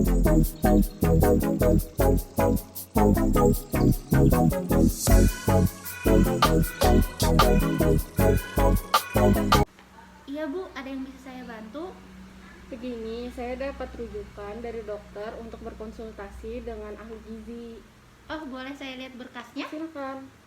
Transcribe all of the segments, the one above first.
Iya Bu, ada yang bisa saya bantu? Begini, saya dapat rujukan dari dokter untuk berkonsultasi dengan ahli gizi. Oh, boleh saya lihat berkasnya? Silakan.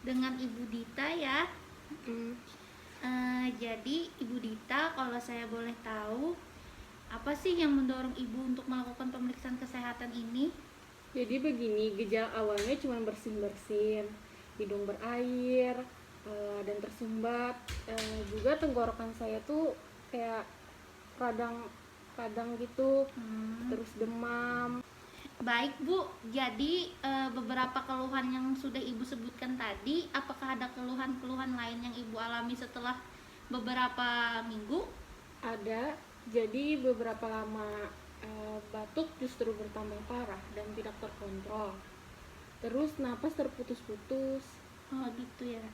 Dengan Ibu Dita ya. Jadi Ibu Dita, kalau saya boleh tahu, apa sih yang mendorong Ibu untuk melakukan pemeriksaan kesehatan ini? Jadi begini, gejala awalnya cuma bersin-bersin, hidung berair, dan tersumbat. Juga tenggorokan saya tuh kayak radang gitu, terus demam. Baik Bu, jadi beberapa keluhan yang sudah Ibu sebutkan tadi, apakah ada keluhan-keluhan lain yang Ibu alami setelah beberapa minggu? Ada, jadi beberapa lama batuk justru bertambah parah dan tidak terkontrol. Terus napas terputus-putus. Oh gitu ya.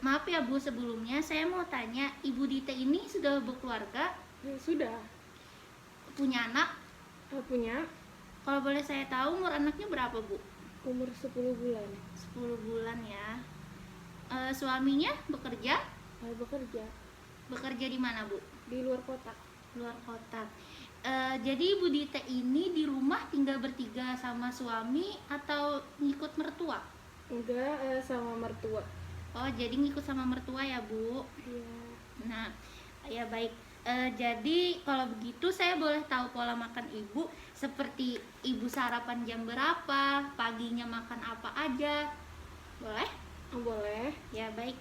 Maaf ya Bu, sebelumnya saya mau tanya, Ibu Dita ini sudah berkeluarga, Sudah punya anak? punya Kalau boleh saya tahu umur anaknya berapa Bu? umur 10 bulan. 10 bulan ya. Suaminya bekerja? Bekerja Bekerja di mana Bu? di luar kota. Luar kota. Jadi Ibu Dita ini di rumah tinggal bertiga sama suami atau ngikut mertua? Enggak, sama mertua. Oh, jadi ngikut sama mertua ya Bu? Iya. Nah, ya baik. Jadi kalau begitu saya boleh tahu pola makan Ibu, seperti Ibu sarapan jam berapa, paginya makan apa aja? Boleh? Boleh. Ya baik.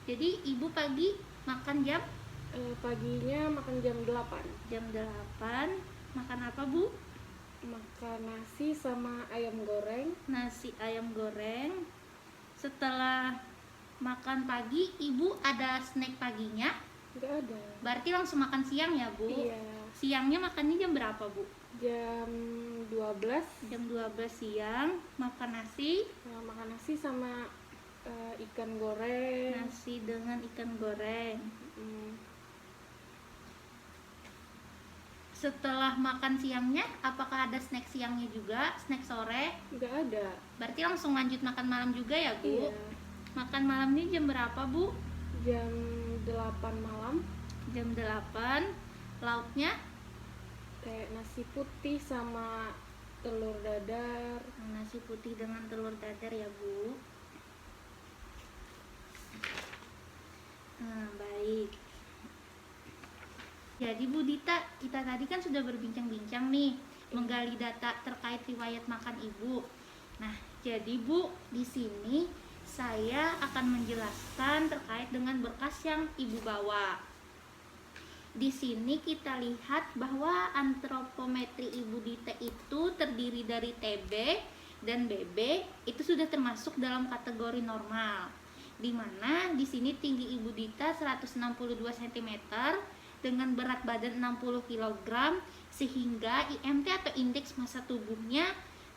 Jadi Ibu pagi makan jam Paginya makan jam 8. jam 8. Makan apa Bu? Makan nasi sama ayam goreng. Nasi ayam goreng. Setelah makan pagi, Ibu ada snack paginya? Enggak ada. Berarti langsung makan siang ya Bu? Iya. Siangnya makannya jam berapa Bu? Jam 12. Jam 12 siang makan nasi. Makan nasi sama ikan goreng. Nasi dengan ikan goreng. Setelah makan siangnya, apakah ada snack siangnya juga? Snack sore? Enggak ada. Berarti langsung lanjut makan malam juga ya Bu? Iya. Makan malamnya jam berapa Bu? Jam 8 malam. Jam 8. Lauknya? Kayak nasi putih sama telur dadar. Nasi putih dengan telur dadar ya Bu. Baik. Jadi Bu Dita, kita tadi kan sudah berbincang-bincang nih, menggali data terkait riwayat makan Ibu. Nah, jadi Bu, di sini saya akan menjelaskan terkait dengan berkas yang Ibu bawa. Di sini kita lihat bahwa antropometri Ibu Dita itu terdiri dari TB dan BB, itu sudah termasuk dalam kategori normal. Di mana di sini tinggi Ibu Dita 162 cm dengan berat badan 60 kg, sehingga IMT atau indeks massa tubuhnya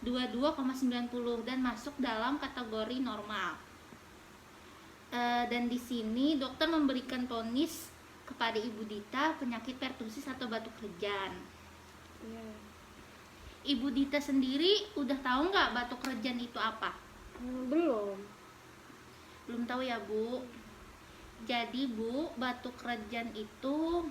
22,90 dan masuk dalam kategori normal. Dan di sini dokter memberikan vonis kepada Ibu Dita penyakit pertusis atau batuk rejan. Iya. Ibu Dita sendiri udah tahu nggak batuk rejan itu apa? Belum. Belum tahu ya Bu. Jadi Bu, batuk rejan itu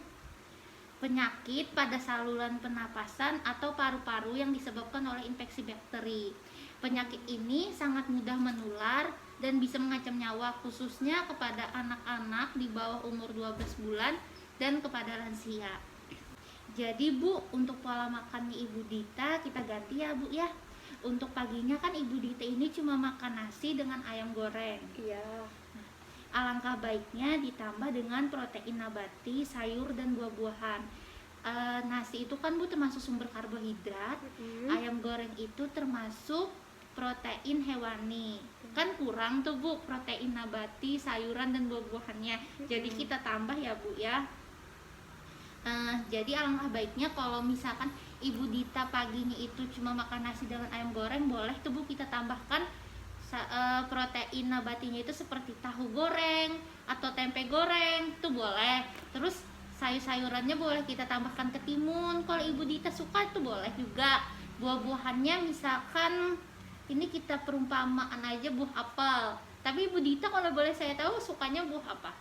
penyakit pada saluran pernapasan atau paru-paru yang disebabkan oleh infeksi bakteri. Penyakit ini sangat mudah menular dan bisa mengancam nyawa, khususnya kepada anak-anak di bawah umur 12 bulan dan kepada lansia. Jadi Bu, untuk pola makannya Ibu Dita kita ganti ya Bu ya. Untuk paginya kan Ibu Dita ini cuma makan nasi dengan ayam goreng. Iya. Alangkah baiknya ditambah dengan protein nabati, sayur dan buah-buahan. Nasi itu kan Bu termasuk sumber karbohidrat. Ayam goreng itu termasuk protein hewani. Kan kurang tuh Bu protein nabati, sayuran dan buah-buahannya. Jadi kita tambah ya Bu ya. Jadi alangkah baiknya kalau misalkan Ibu Dita paginya itu cuma makan nasi dengan ayam goreng, boleh tuh Bu kita tambahkan protein nabatinya itu seperti tahu goreng atau tempe goreng, tuh boleh. Terus sayur-sayurannya boleh kita tambahkan ketimun. Kalau Ibu Dita suka itu boleh juga. Buah-buahannya misalkan ini kita perumpamaan aja buah apel. Tapi Ibu Dita kalau boleh saya tahu sukanya buah apa?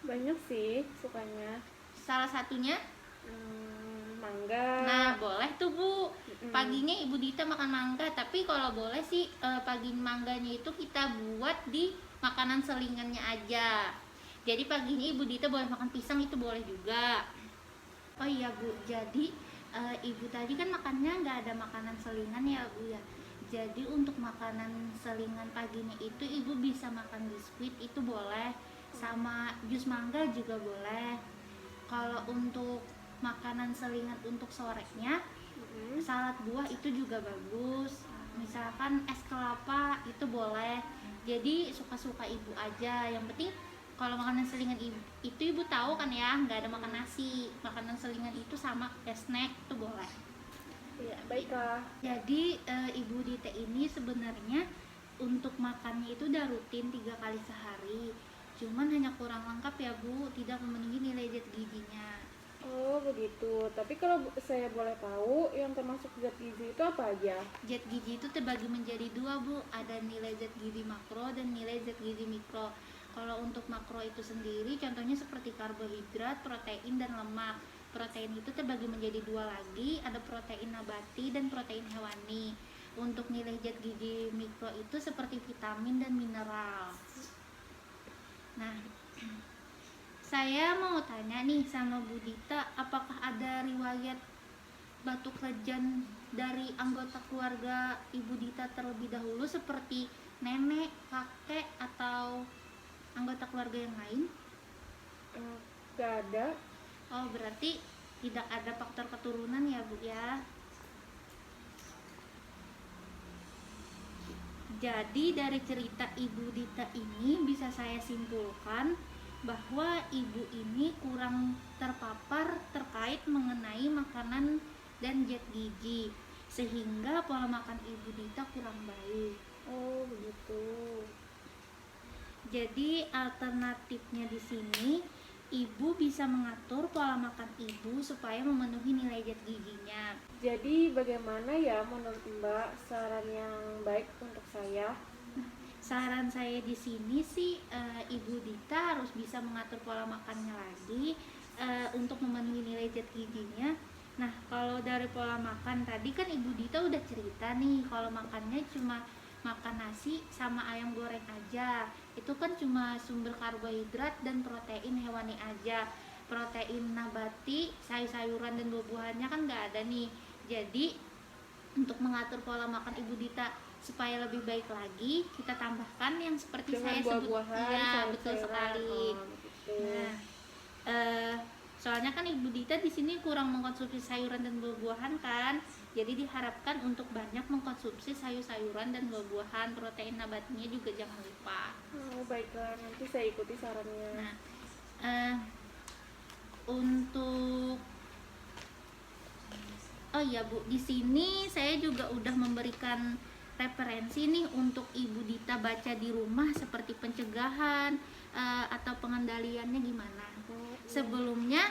Banyak sih sukanya. Salah satunya? Mangga. Nah, boleh tuh Bu. Mm-mm. Paginya Ibu Dita makan mangga, tapi kalau boleh sih pagi mangganya itu kita buat di makanan selingannya aja. Jadi paginya Ibu Dita boleh makan pisang, itu boleh juga. Oh iya Bu, jadi Ibu tadi kan makannya nggak ada makanan selingan ya Bu ya. Jadi untuk makanan selingan paginya itu Ibu bisa makan biskuit, itu boleh. Sama jus mangga juga boleh. Kalau untuk makanan selingan untuk sorenya, salad buah itu juga bagus. Misalkan es kelapa itu boleh. Jadi suka-suka Ibu aja. Yang penting kalau makanan selingan itu Ibu tahu kan ya, nggak ada makan nasi. Makanan selingan itu sama kayak snack itu boleh. Iya, baiklah. Jadi Ibu Dita ini sebenarnya untuk makannya itu udah rutin 3 kali sehari. Cuman hanya kurang lengkap ya Bu, tidak memenuhi nilai zat gizinya. Oh begitu. Tapi kalau saya boleh tahu yang termasuk zat gizi itu apa aja? Zat gizi itu terbagi menjadi 2 Bu, ada nilai zat gizi makro dan nilai zat gizi mikro. Kalau untuk makro itu sendiri contohnya seperti karbohidrat, protein, dan lemak. Protein itu terbagi menjadi 2 lagi, ada protein nabati dan protein hewani. Untuk nilai zat gizi mikro itu seperti vitamin dan mineral. Nah, saya mau tanya nih sama Bu Dita, apakah ada riwayat batuk lejan dari anggota keluarga Ibu Dita terlebih dahulu seperti nenek, kakek, atau anggota keluarga yang lain? Gak ada. Oh, berarti tidak ada faktor keturunan ya Bu ya. Jadi dari cerita Ibu Dita ini bisa saya simpulkan bahwa ibu ini kurang terpapar terkait mengenai makanan dan zat gizi, sehingga pola makan Ibu Dita kurang baik. Oh begitu. Jadi alternatifnya di sini Ibu bisa mengatur pola makan Ibu supaya memenuhi nilai zat gizinya. Jadi bagaimana ya menurut Mbak saran yang baik untuk saya? Saran saya di sini sih Ibu Dita harus bisa mengatur pola makannya lagi untuk memenuhi nilai zat gizinya. Nah, kalau dari pola makan tadi kan Ibu Dita udah cerita nih kalau makannya cuma makan nasi sama ayam goreng aja. Itu kan cuma sumber karbohidrat dan protein hewani aja. Protein nabati, sayur-sayuran dan buah-buahannya kan nggak ada nih. Jadi untuk mengatur pola makan Ibu Dita supaya lebih baik lagi, kita tambahkan yang seperti Dengan saya sebut. buah-buahan, Iya, sayur-sayuran. betul sekali. Begitu. Nah, soalnya kan Ibu Dita di sini kurang mengkonsumsi sayuran dan buah-buahan kan, jadi diharapkan untuk banyak mengkonsumsi sayur-sayuran dan buah-buahan. Protein nabatinya juga jangan lupa. Oh baiklah, nanti saya ikuti sarannya. Nah, untuk oh iya Bu, di sini saya juga udah memberikan referensi nih untuk Ibu Dita baca di rumah seperti pencegahan atau pengendaliannya gimana. Sebelumnya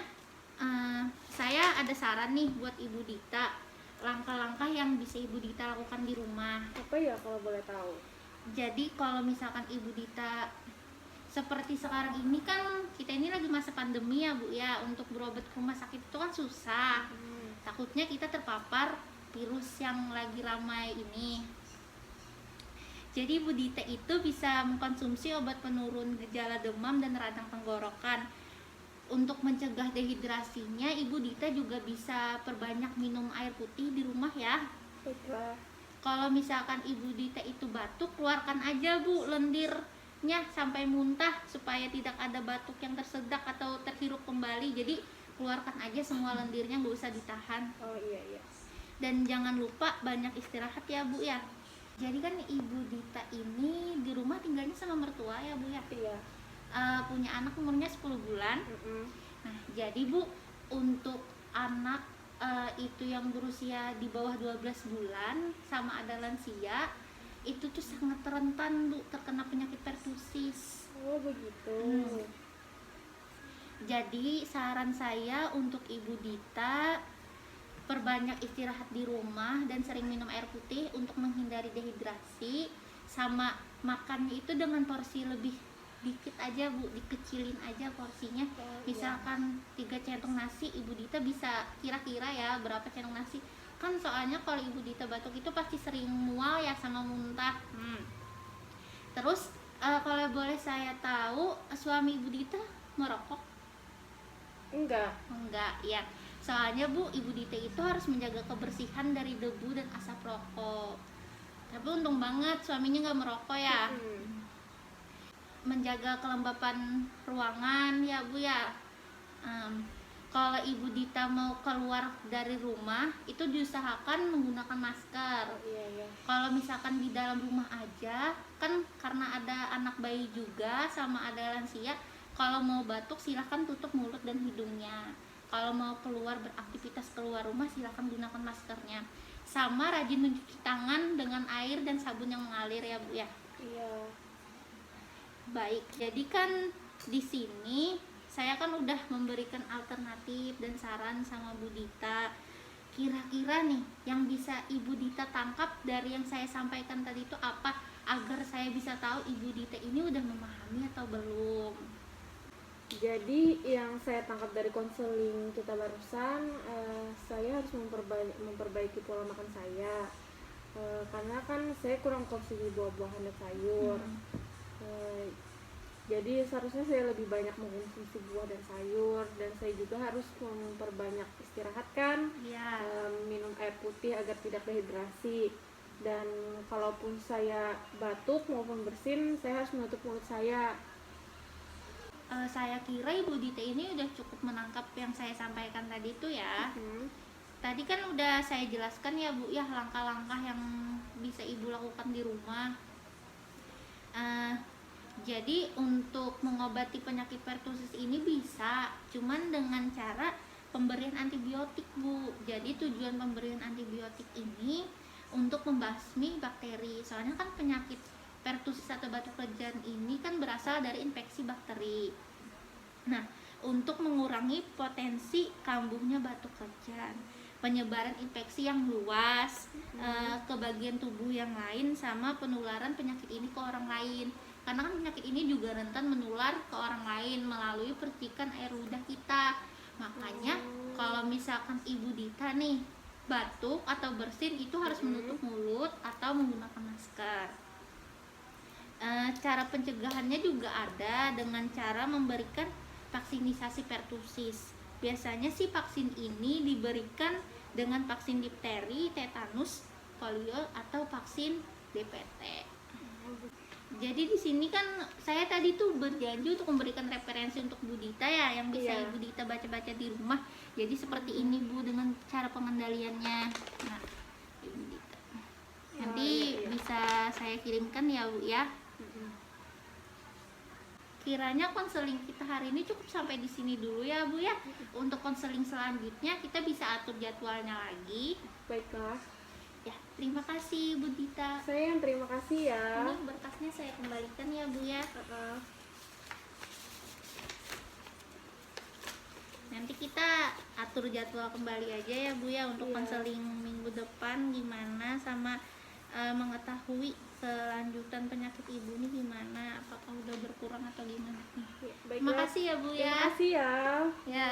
saya ada saran nih buat Ibu Dita, langkah-langkah yang bisa Ibu Dita lakukan di rumah. Apa ya kalau boleh tahu? Jadi kalau misalkan Ibu Dita seperti sekarang ini kan kita ini lagi masa pandemi ya Bu ya, untuk berobat ke rumah sakit itu kan susah. Takutnya kita terpapar virus yang lagi ramai ini. Jadi Ibu Dita itu bisa mengkonsumsi obat penurun gejala demam dan radang tenggorokan. Untuk mencegah dehidrasinya, Ibu Dita juga bisa perbanyak minum air putih di rumah ya. Baiklah. Kalau misalkan Ibu Dita itu batuk, keluarkan aja Bu lendirnya sampai muntah supaya tidak ada batuk yang tersedak atau terhirup kembali. Jadi keluarkan aja semua lendirnya, nggak usah ditahan. Oh iya. Dan jangan lupa banyak istirahat ya Bu ya. Jadi kan Ibu Dita ini di rumah tinggalnya sama mertua ya Bu ya. Iya. Punya anak umurnya 10 bulan. Nah, jadi Bu, untuk anak itu yang berusia di bawah 12 bulan sama ada lansia, itu tuh sangat rentan Bu terkena penyakit pertusis. Oh begitu. Jadi saran saya untuk Ibu Dita, perbanyak istirahat di rumah dan sering minum air putih untuk menghindari dehidrasi, sama makannya itu dengan porsi lebih dikit aja Bu, dikecilin aja porsinya. Misalkan 3 centong nasi, Ibu Dita bisa kira-kira ya berapa centong nasi. Kan soalnya kalau Ibu Dita batuk itu pasti sering mual ya sama muntah. Terus kalau boleh saya tahu, suami Ibu Dita merokok? Enggak. Enggak ya. Soalnya Bu, Ibu Dita itu harus menjaga kebersihan dari debu dan asap rokok. Tapi untung banget suaminya nggak merokok ya. Menjaga kelembapan ruangan ya Bu ya. Kalau Ibu Dita mau keluar dari rumah itu diusahakan menggunakan masker. Iya. Kalau misalkan di dalam rumah aja, kan karena ada anak bayi juga sama ada lansia, kalau mau batuk silahkan tutup mulut dan hidungnya. Kalau mau keluar beraktivitas keluar rumah silahkan gunakan maskernya. Sama rajin mencuci tangan dengan air dan sabun yang mengalir ya Bu ya. Iya. Baik, jadi kan di sini saya kan udah memberikan alternatif dan saran sama Bu Dita. Kira-kira nih yang bisa Ibu Dita tangkap dari yang saya sampaikan tadi itu apa, agar saya bisa tahu Ibu Dita ini udah memahami atau belum? Jadi yang saya tangkap dari konseling kita barusan, saya harus memperbaiki pola makan saya, karena kan saya kurang konsumsi buah-buahan dan sayur. Jadi seharusnya saya lebih banyak mengkonsumsi buah dan sayur, dan saya juga harus memperbanyak istirahat kan, Ya. minum air putih agar tidak dehidrasi. Dan kalaupun saya batuk maupun bersin, saya harus menutup mulut saya. Saya kira Ibu Dita ini udah cukup menangkap yang saya sampaikan tadi itu ya. Tadi kan udah saya jelaskan ya Bu ya langkah-langkah yang bisa Ibu lakukan di rumah. Jadi untuk mengobati penyakit pertusis ini bisa, cuman dengan cara pemberian antibiotik Bu. Jadi tujuan pemberian antibiotik ini untuk membasmi bakteri. Soalnya kan penyakit pertusis atau batuk lejan ini kan berasal dari infeksi bakteri. Nah, untuk mengurangi potensi kambuhnya batuk lejan, penyebaran infeksi yang luas ke bagian tubuh yang lain, sama penularan penyakit ini ke orang lain. Karena kan penyakit ini juga rentan menular ke orang lain melalui percikan air ludah kita. Makanya kalau misalkan Ibu Dita nih batuk atau bersin itu harus menutup mulut atau menggunakan masker. Cara pencegahannya juga ada dengan cara memberikan vaksinisasi pertusis. Biasanya sih vaksin ini diberikan dengan vaksin difteri, tetanus, polio, atau vaksin DPT. Jadi di sini kan saya tadi tuh berjanji untuk memberikan referensi untuk Bu Dita ya, yang bisa Ibu Dita baca-baca di rumah. Jadi seperti ini Bu dengan cara pengendaliannya. Nah, Ibu Dita nanti bisa saya kirimkan ya Bu ya. Kiranya konseling kita hari ini cukup sampai di sini dulu ya Bu ya. Untuk konseling selanjutnya kita bisa atur jadwalnya lagi. Baiklah. Ya, terima kasih Bu Dita. Saya yang terima kasih ya. Ini berkasnya saya kembalikan ya Bu ya. Nanti kita atur jadwal kembali aja ya Bu ya untuk konseling minggu depan gimana, sama mengetahui kelanjutan penyakit Ibu ini gimana, apakah udah berkurang atau gimana nih. Baiklah. Terima kasih ya Bu ya. Terima kasih ya. Ya.